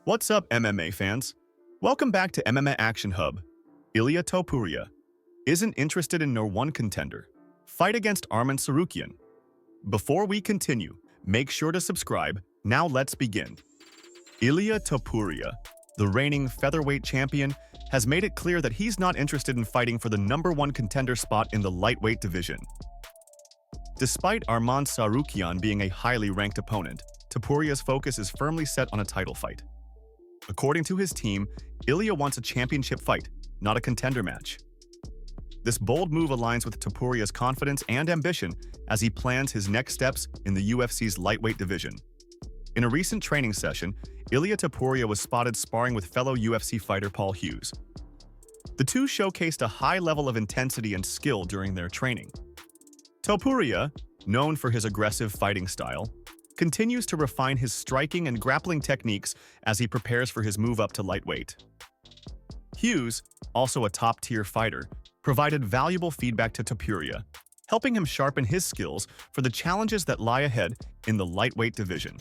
What's up, MMA fans? Welcome back to MMA Action Hub. LLIA Topuria isn't interested in NO1 contender. Fight against Arman Tsarkyan. Before we continue, make sure to subscribe. Now let's begin. LLIA Topuria, the reigning featherweight champion, has made it clear that he's not interested in fighting for the #1 contender spot in the lightweight division. Despite Arman Tsarkyan being a highly ranked opponent, Topuria's focus is firmly set on a title fight. According to his team, LLIA wants a championship fight, not a contender match. This bold move aligns with Topuria's confidence and ambition as he plans his next steps in the UFC's lightweight division. In a recent training session, LLIA Topuria was spotted sparring with fellow UFC fighter Paul Hughes. The two showcased a high level of intensity and skill during their training. Topuria, known for his aggressive fighting style, continues to refine his striking and grappling techniques as he prepares for his move up to lightweight. Hughes, also a top-tier fighter, provided valuable feedback to Topuria, helping him sharpen his skills for the challenges that lie ahead in the lightweight division.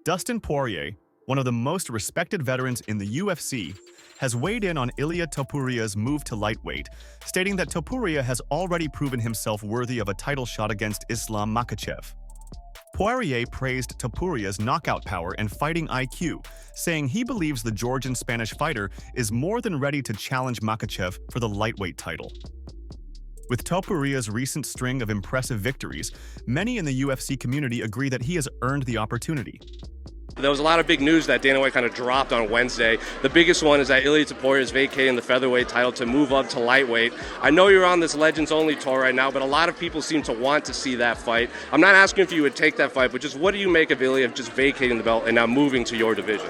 DUSTIN PORIER, one of the most respected veterans in the UFC, has weighed in on LLIA Topuria's move to lightweight, stating that Topuria has already proven himself worthy of a title shot against Islam Makhachev. Poirier praised Topuria's knockout power and fighting IQ, saying he believes the Georgian-Spanish fighter is more than ready to challenge Makhachev for the lightweight title. With Topuria's recent string of impressive victories, many in the UFC community agree that he has earned the opportunity. There was a lot of big news that Dana White kind of dropped on Wednesday. The biggest one is that LLIA Topuria is vacating the featherweight title to move up to lightweight. I know you're on this Legends Only tour right now, but a lot of people seem to want to see that fight. I'm not asking if you would take that fight, but just what do you make of LLIA just vacating the belt and now moving to your division?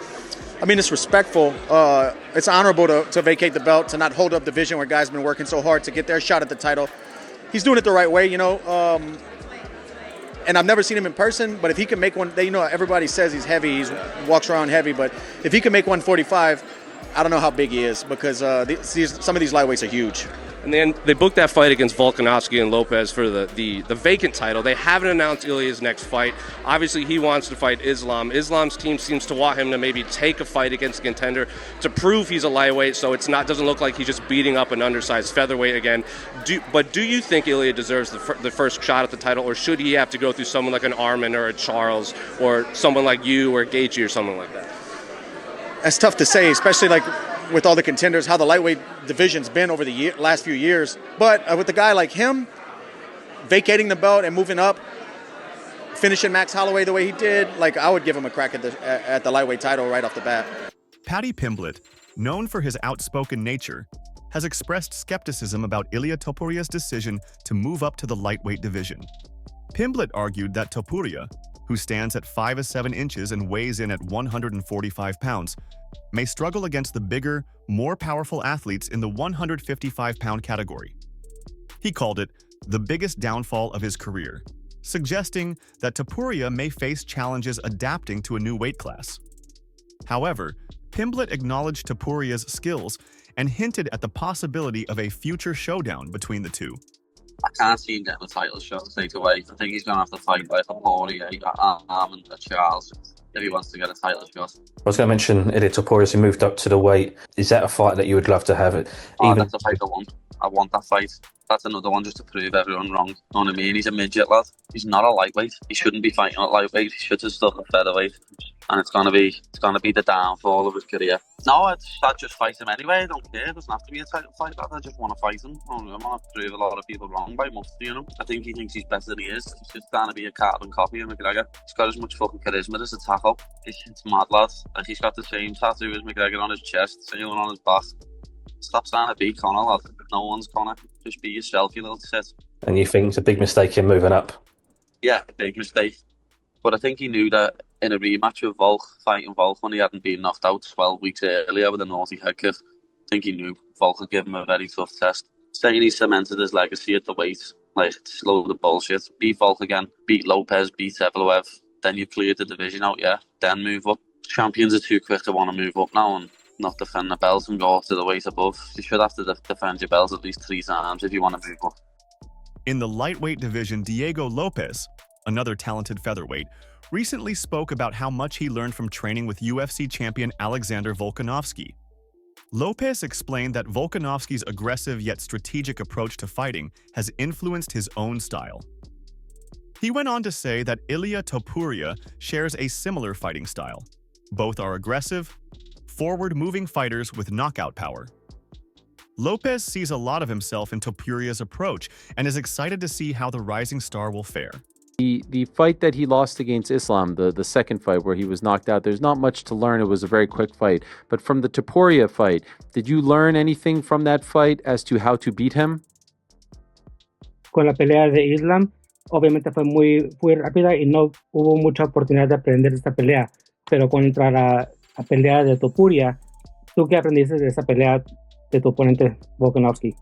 I mean, it's respectful. It's honorable to vacate the belt, to not hold up the division where guys have been working so hard to get their shot at the title. He's doing it the right way, you know. And I've never seen him in person, but if he can make one, you know, everybody says he's heavy, he walks around heavy, but if he can make 145, I don't know how big he is, because some of these lightweights are huge. And then they booked that fight against Volkanaski and Lopes for the vacant title. They haven't announced LLIA's next fight. Obviously, he wants to fight Islam. Islam's team seems to want him to maybe take a fight against a contender to prove he's a lightweight, so doesn't look like he's just beating up an undersized featherweight again. But do you think LLIA deserves the first shot at the title, or should he have to go through someone like an Arman or a Charles or someone like you or Gaethje or someone like that? That's tough to say, especially like with all the contenders, how the lightweight division's been over the last few years. But with a guy like him, vacating the belt and moving up, finishing Max Holloway the way he did, like I would give him a crack at the lightweight title right off the bat. PADDY Pimblett, known for his outspoken nature, has expressed skepticism about LLIA Topuria's decision to move up to the lightweight division. Pimblett argued that Topuria, who stands at 5'7" and weighs in at 145 pounds, may struggle against the bigger, more powerful athletes in the 155-pound category. He called it the biggest downfall of his career, suggesting that Topuria may face challenges adapting to a new weight class. However, Pimblett acknowledged Topuria's skills and hinted at the possibility of a future showdown between the two. I can't see him getting a title shot straight away. I think he's going to have to fight like a Poirier, Arman, a Charles, if he wants to get a title shot. I was going to mention LLIA Topuria, who moved up to the weight. Is that a fight that you would love to have? That's a fight I want. I want that fight. That's another one just to prove everyone wrong. You know what I mean? He's a midget lad. He's not a lightweight. He shouldn't be fighting at lightweight. He should have stuck at featherweight. And it's gonna be the downfall of his career. No, I'd just fight him anyway. I don't care. It doesn't have to be a title fight. I just want to fight him. I want to prove a lot of people wrong by mufti, you know. I think he thinks he's better than he is. He's just trying to be a carbon copy of McGregor. He's got as much fucking charisma as a tackle. It's mad, lad. Like, he's got the same tattoo as McGregor on his chest, same one on his back. Stop trying to be Conor, lad. No one's Conor. Just be yourself, you little tit. And you think it's a big mistake in moving up? Yeah, big mistake. But I think he knew that in a rematch with Volk, fighting Volk when he hadn't been knocked out 12 weeks earlier with a naughty head kick, I think he knew Volk would give him a very tough test. Saying he cemented his legacy at the weight, like, it's a load of bullshit. Beat Volk again, beat Lopez, beat Evloev, then you cleared the division out, yeah, then move up. Champions are too quick to want to move up now and not defend the belt and go up to the weight above. You should have to defend your belt at least 3 times if you want to move up. In the lightweight division, Diego Lopes, another talented featherweight, recently spoke about how much he learned from training with UFC champion Alexander Volkanovski. Lopes explained that Volkanovski's aggressive yet strategic approach to fighting has influenced his own style. He went on to say that LLIA Topuria shares a similar fighting style. Both are aggressive, forward-moving fighters with knockout power. Lopes sees a lot of himself in Topuria's approach and is excited to see how the rising star will fare. The fight that he lost against Islam, the second fight where he was knocked out, there's not much to learn. It was a very quick fight. But from the Topuria fight, did you learn anything from that fight as to how to beat him? Con la pelea de Islam, obviamente fue muy rápida y no hubo mucha oportunidad de aprender esta pelea. Pero contra la pelea de Topuria, ¿tú qué aprendiste de esa pelea de tu oponente Volkanovski?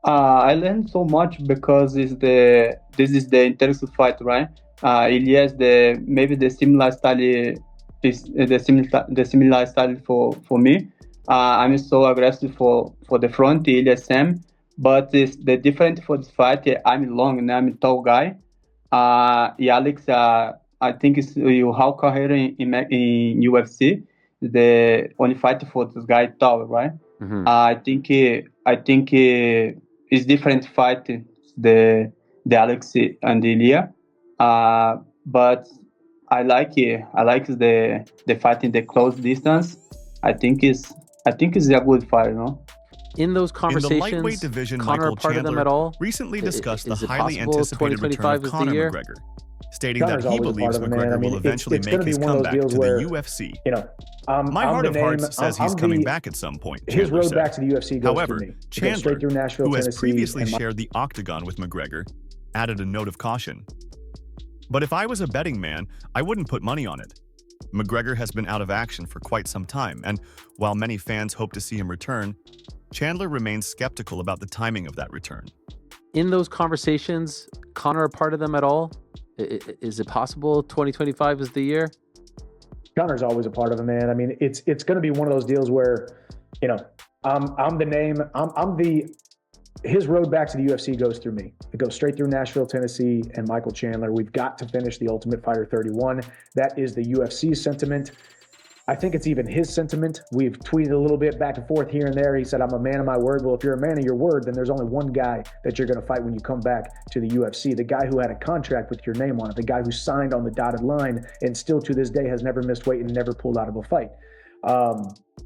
I learned so much because this is the interesting fight, right? LLIA is maybe the similar style is the similar style for me. I'm so aggressive for the front, LLIA same, but the different for this fight. I'm long and I'm a tall guy. Alex, I think it's how career in UFC. The only fight for this guy tall, right? Mm-hmm. I think it's different fight the Alex and the LLIA, but I like the fight in the close distance. I think it's a good fight, no? In those conversations, in the lightweight division, Conor, Michael part of them at Chandler all? recently discussed the Is it highly possible anticipated return of 2025 is the Conor year? McGregor, stating Connor's that he always a believes part of it, man. McGregor I mean, will eventually it's make gonna be his one of those comeback deals to where, the UFC. You know, My heart of hearts says he's coming back at some point, Chandler his road said. back to the UFC goes However, through me. Chandler, straight through Nashville, who has Tennessee, previously and shared the octagon with McGregor, added a note of caution. But if I was a betting man, I wouldn't put money on it. McGregor has been out of action for quite some time, and while many fans hope to see him return, Chandler remains skeptical about the timing of that return. In those conversations, Conor a part of them at all? Is it possible 2025 is the year? Connor's always a part of it, man. I mean, it's going to be one of those deals where, you know, I'm the name. His road back to the UFC goes through me. It goes straight through Nashville, Tennessee, and Michael Chandler. We've got to finish the Ultimate Fighter 31. That is the UFC's sentiment. I think it's even his sentiment. We've tweeted a little bit back and forth here and there. He said, I'm a man of my word. Well, if you're a man of your word, then there's only one guy that you're going to fight when you come back to the UFC. The guy who had a contract with your name on it. The guy who signed on the dotted line and still to this day has never missed weight and never pulled out of a fight.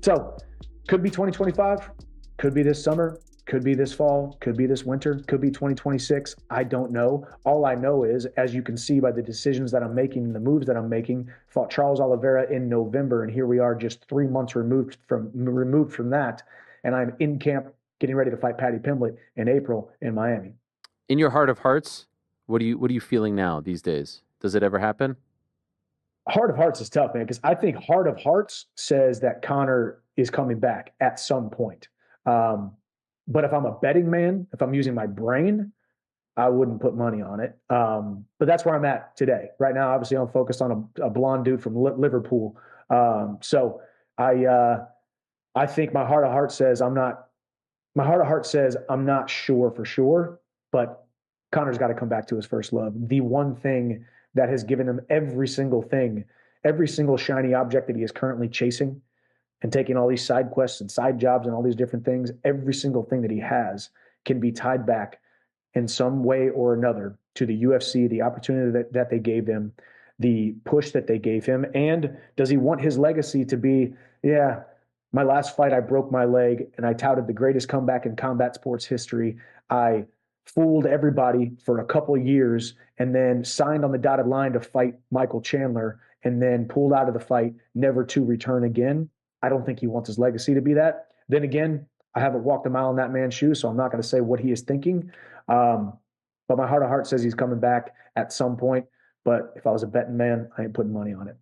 So could be 2025. Could be this summer. Could be this fall, could be this winter, could be 2026. I don't know. All I know is, as you can see by the decisions that I'm making and the moves that I'm making, fought Charles Oliveira in November, and here we are just 3 months removed from that, and I'm in camp getting ready to fight PADDY Pimblett in April in Miami. In your heart of hearts, what are you feeling now these days? Does it ever happen? Heart of hearts is tough, man, because I think heart of hearts says that Conor is coming back at some point. But if I'm a betting man, if I'm using my brain, I wouldn't put money on it. But that's where I'm at today. Right now, obviously, I'm focused on a blonde dude from Liverpool. So I think my heart of hearts says I'm not. My heart of hearts says I'm not sure for sure. But Conor's got to come back to his first love. The one thing that has given him every single shiny object that he is currently chasing, and taking all these side quests and side jobs and all these different things, every single thing that he has can be tied back in some way or another to the UFC, the opportunity that they gave him, the push that they gave him. And does he want his legacy to be, yeah, my last fight, I broke my leg and I touted the greatest comeback in combat sports history. I fooled everybody for a couple of years and then signed on the dotted line to fight Michael Chandler and then pulled out of the fight, never to return again. I don't think he wants his legacy to be that. Then again, I haven't walked a mile in that man's shoes, so I'm not going to say what he is thinking. But my heart of heart says he's coming back at some point. But if I was a betting man, I ain't putting money on it.